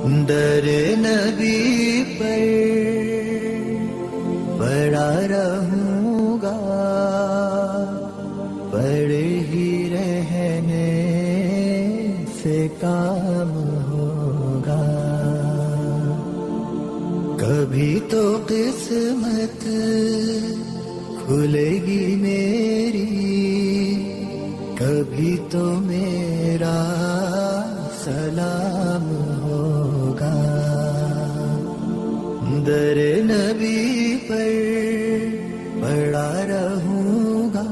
در نبی پر پڑا رہوں گا، پڑے ہی رہنے سے کام ہوگا. کبھی تو قسمت کھلے گی میری، کبھی تو میرا سلام ہوگا. در نبی پر پڑا رہوں گا،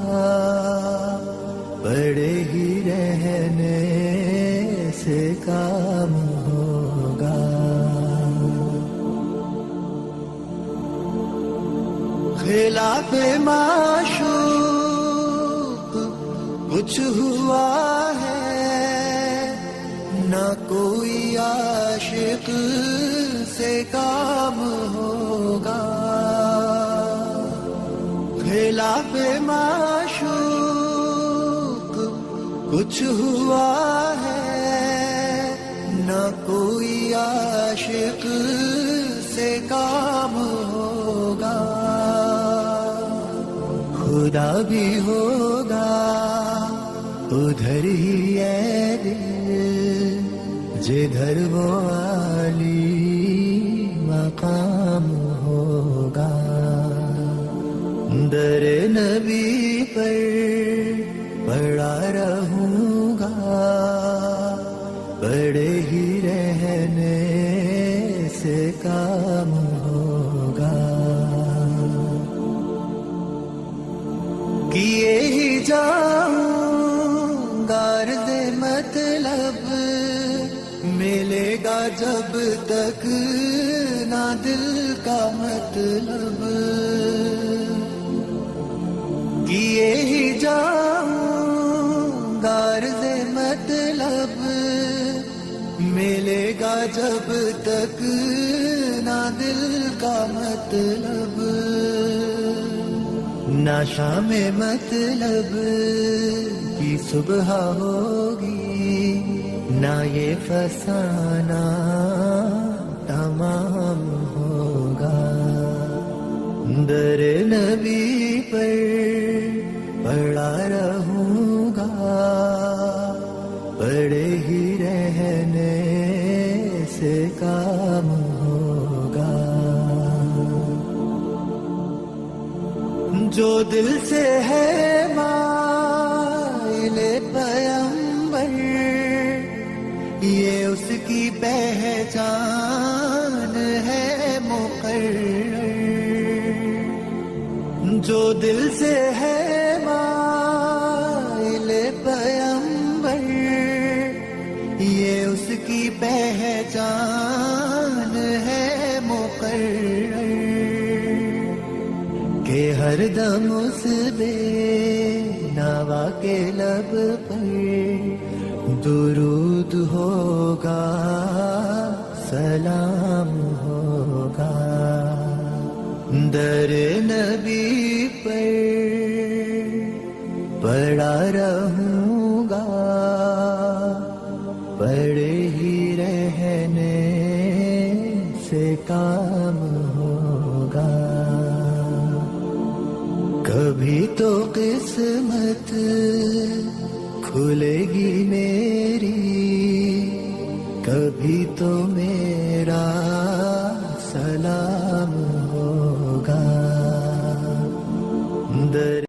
پڑے ہی رہنے سے کام ہوگا. خلاف معشوق کچھ ہوا ہے، نہ کوئی عاشق سے کام ہوگا. خلاف معشوق کچھ ہوا ہے، نہ کوئی عاشق سے کام ہوگا. خدا بھی ہوگا ادھر ہی ہے دل، جدھر وہ عالی مقام ہوگا. در نبی پر پڑا رہوں گا، پڑے ہی رہنے سے کام ہوگا. کیے ہی جاؤں غرض مطلب، ملے گا جب تک نہ دل کا مطلب. کیے ہی جاؤں غرض مطلب، ملے گا جب تک نہ دل کا مطلب. نہ شام مطلب کی صبح ہوگی، نہ یہ فسانہ تمام ہوگا. در نبی پر پڑا رہوں گا، پڑے ہی رہنے سے کام ہوگا. جو دل سے ہے مائل پیمبر، یہ اس کی پہچان ہے مقرر. جو دل سے ہے مائل پیمبر، یہ اس کی پہچان ہے مقرر. کہ ہر دم اس بے نوا کے لب پر درود ہوگا، سلام ہوگا. در نبی پر پڑا رہوں گا، پڑے ہی رہنے سے کام ہوگا. کبھی تو قسمت کھلے گی میری، کبھی تو میرا سلام ہوگا. در